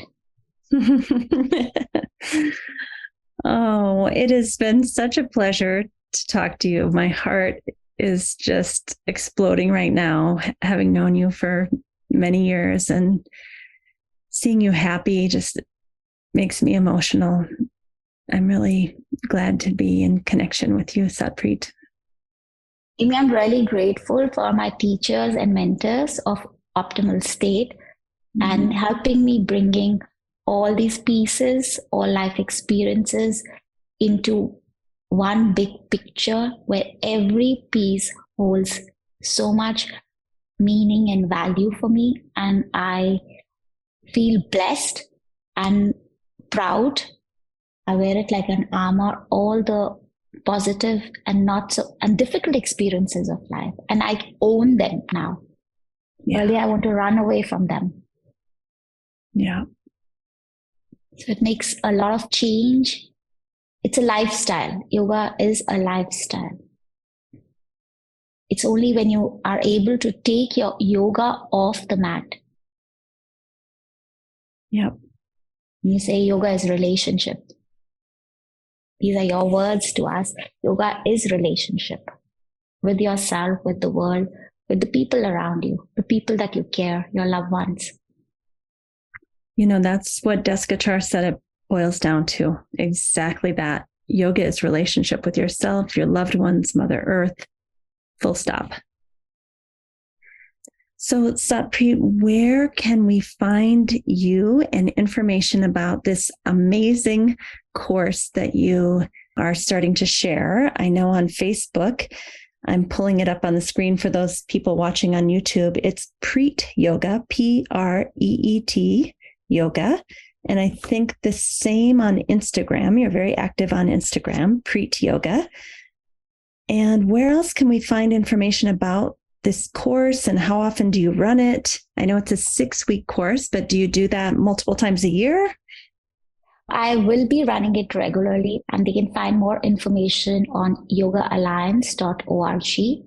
Oh, it has been such a pleasure to talk to you. My heart is just exploding right now, having known you for many years, and seeing you happy just makes me emotional. I'm really glad to be in connection with you, Satpreet. I'm really grateful for my teachers and mentors of Optimal State and helping me bringing all these pieces, all life experiences into one big picture where every piece holds so much meaning and value for me. And I feel blessed and proud. I wear it like an armor, all the positive and not so and difficult experiences of life, and I own them now. Earlier I want to run away from them. So it makes a lot of change. It's a lifestyle. Yoga is a lifestyle. It's only when you are able to take your yoga off the mat. You say yoga is relationship. These are your words to us. Yoga is relationship with yourself, with the world, with the people around you, the people that you care, your loved ones. That's what Desikachar said it boils down to. Exactly that. Yoga is relationship with yourself, your loved ones, Mother Earth, full stop. So, Satpreet, where can we find you and information about this amazing course that you are starting to share? I know on Facebook, I'm pulling it up on the screen for those people watching on YouTube. It's Preet Yoga, Preet Yoga. And I think the same on Instagram. You're very active on Instagram, Preet Yoga. And where else can we find information about this course, and how often do you run it? I know it's a 6-week course, but do you do that multiple times a year? I will be running it regularly, and they can find more information on yogaalliance.org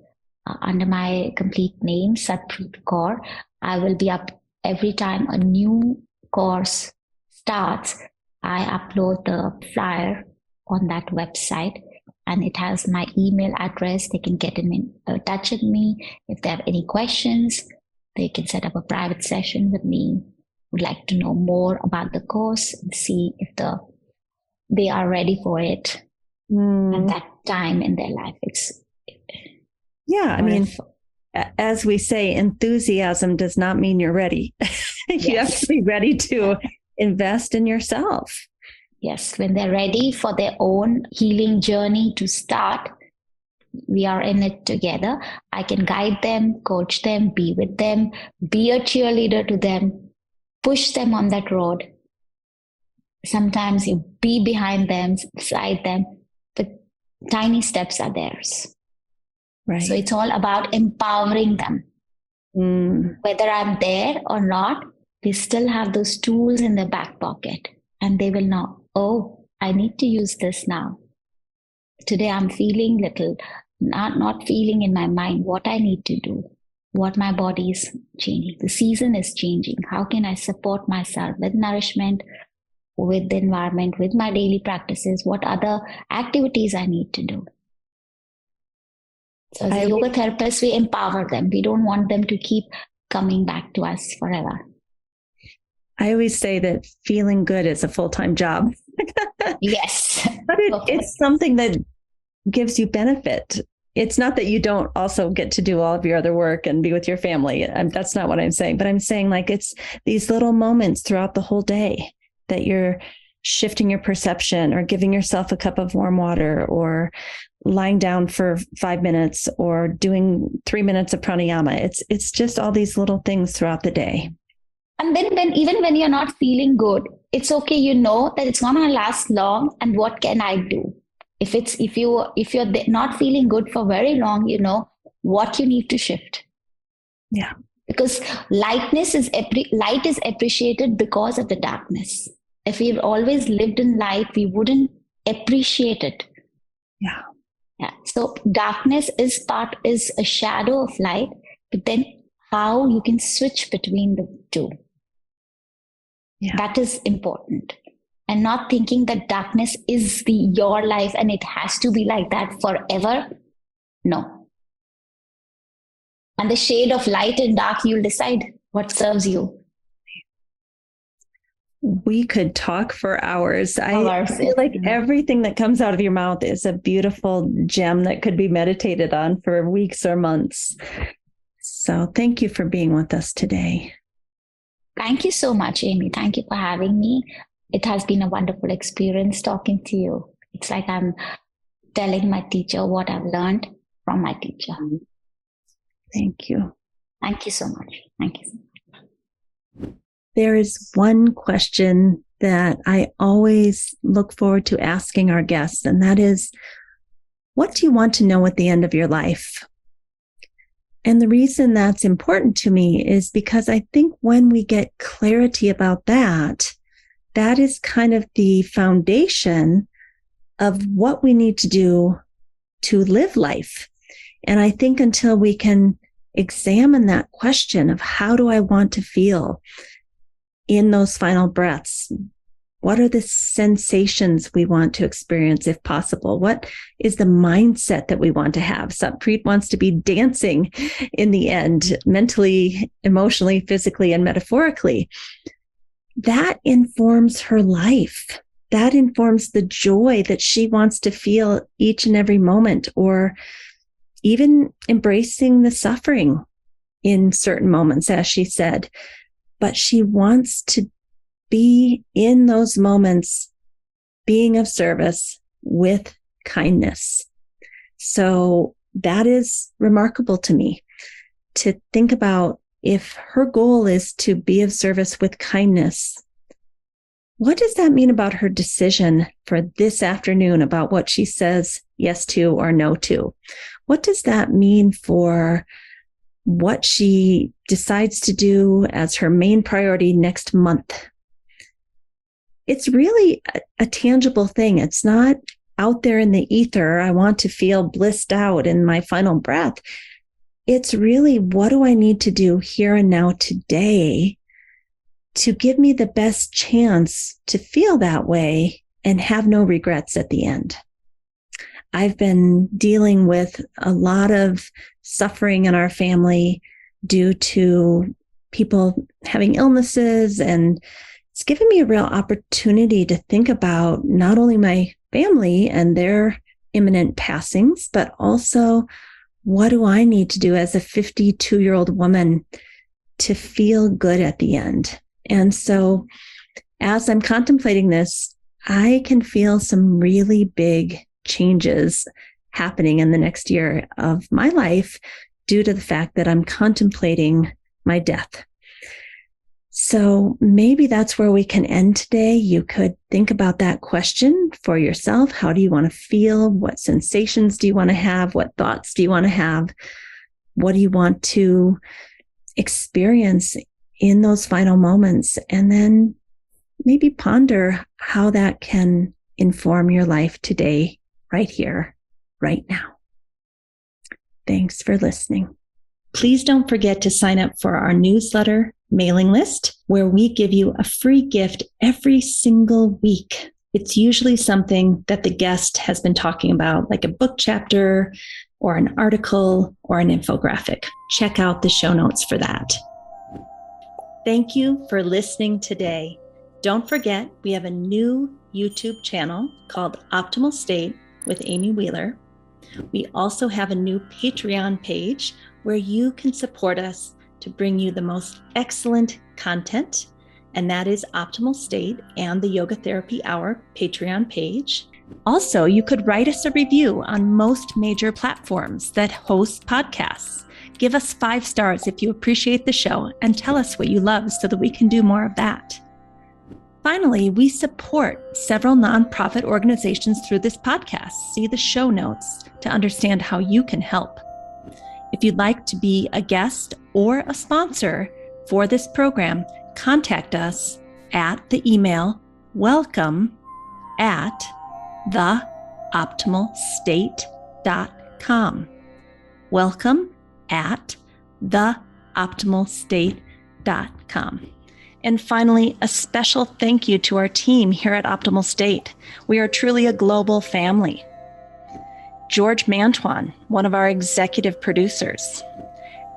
under my complete name, Satpreet Kaur. I will be up every time a new course starts. I upload the flyer on that website, and it has my email address. They can get in touch with me. If they have any questions, they can set up a private session with me. Would like to know more about the course and see if they are ready for it at that time in their life. I mean, as we say, enthusiasm does not mean you're ready. You have to be ready to invest in yourself. Yes, when they're ready for their own healing journey to start, we are in it together. I can guide them, coach them, be with them, be a cheerleader to them, push them on that road. Sometimes you be behind them, beside them, but tiny steps are theirs. Right. So it's all about empowering them. Whether I'm there or not, they still have those tools in their back pocket, and they will know, oh, I need to use this now. Today I'm feeling not feeling in my mind what I need to do, what my body is changing. The season is changing. How can I support myself with nourishment, with the environment, with my daily practices? What other activities I need to do? So as a yoga therapist, we empower them. We don't want them to keep coming back to us forever. I always say that feeling good is a full-time job. Yes. But it's something that gives you benefit it's not that you don't also get to do all of your other work and be with your family. That's not what I'm saying, but I'm saying like it's these little moments throughout the whole day that you're shifting your perception or giving yourself a cup of warm water or lying down for 5 minutes or doing 3 minutes of pranayama. It's just all these little things throughout the day. And then even when you're not feeling good, it's okay. You know that it's not going to last long. And what can I do? If you're not feeling good for very long, you know what you need to shift. Yeah. Because light is appreciated because of the darkness. If we've always lived in light, we wouldn't appreciate it. Yeah. Yeah. So darkness is a shadow of light, but then how you can switch between the two. Yeah. That is important. And not thinking that darkness is your life and it has to be like that forever. No. And the shade of light and dark, you'll decide what serves you. We could talk for hours. I feel like everything that comes out of your mouth is a beautiful gem that could be meditated on for weeks or months. So thank you for being with us today. Thank you so much, Amy. Thank you for having me. It has been a wonderful experience talking to you. It's like I'm telling my teacher what I've learned from my teacher. Thank you. Thank you so much. Thank you so much. There is one question that I always look forward to asking our guests, and that is, what do you want to know at the end of your life? And the reason that's important to me is because I think when we get clarity about that, that is kind of the foundation of what we need to do to live life. And I think until we can examine that question of how do I want to feel in those final breaths, what are the sensations we want to experience if possible? What is the mindset that we want to have? Satpreet wants to be dancing in the end, mentally, emotionally, physically, and metaphorically. That informs her life. That informs the joy that she wants to feel each and every moment, or even embracing the suffering in certain moments, as she said. But she wants to be in those moments, being of service with kindness. So that is remarkable to me, to think about if her goal is to be of service with kindness. What does that mean about her decision for this afternoon about what she says yes to or no to? What does that mean for what she decides to do as her main priority next month? It's really a tangible thing. It's not out there in the ether. I want to feel blissed out in my final breath. It's really, what do I need to do here and now today to give me the best chance to feel that way and have no regrets at the end? I've been dealing with a lot of suffering in our family due to people having illnesses, and it's given me a real opportunity to think about not only my family and their imminent passings, but also what do I need to do as a 52-year-old woman to feel good at the end? And so as I'm contemplating this, I can feel some really big changes happening in the next year of my life due to the fact that I'm contemplating my death. So maybe that's where we can end today. You could think about that question for yourself. How do you want to feel? What sensations do you want to have? What thoughts do you want to have? What do you want to experience in those final moments? And then maybe ponder how that can inform your life today, right here, right now. Thanks for listening. Please don't forget to sign up for our newsletter mailing list, where we give you a free gift every single week. It's usually something that the guest has been talking about, like a book chapter or an article or an infographic. Check out the show notes for that. Thank you for listening today. Don't forget, we have a new YouTube channel called Optimal State with Amy Wheeler. We also have a new Patreon page where you can support us to bring you the most excellent content, and that is Optimal State and the Yoga Therapy Hour Patreon page. Also, you could write us a review on most major platforms that host podcasts. Give us 5 stars if you appreciate the show and tell us what you love so that we can do more of that. Finally, we support several nonprofit organizations through this podcast. See the show notes to understand how you can help. If you'd like to be a guest or a sponsor for this program, contact us at the email welcome@theoptimalstate.com. welcome@theoptimalstate.com. And finally, a special thank you to our team here at Optimal State. We are truly a global family. George Mantuan, one of our executive producers.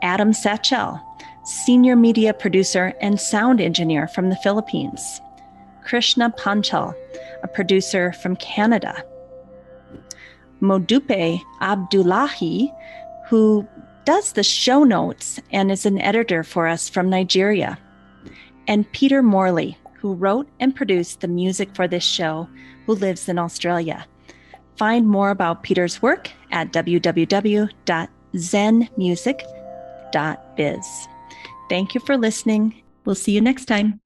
Adam Satchel, senior media producer and sound engineer from the Philippines. Krishna Panchal, a producer from Canada. Modupe Abdullahi, who does the show notes and is an editor for us from Nigeria. And Peter Morley, who wrote and produced the music for this show, who lives in Australia. Find more about Peter's work at www.zenmusic.biz. Thank you for listening. We'll see you next time.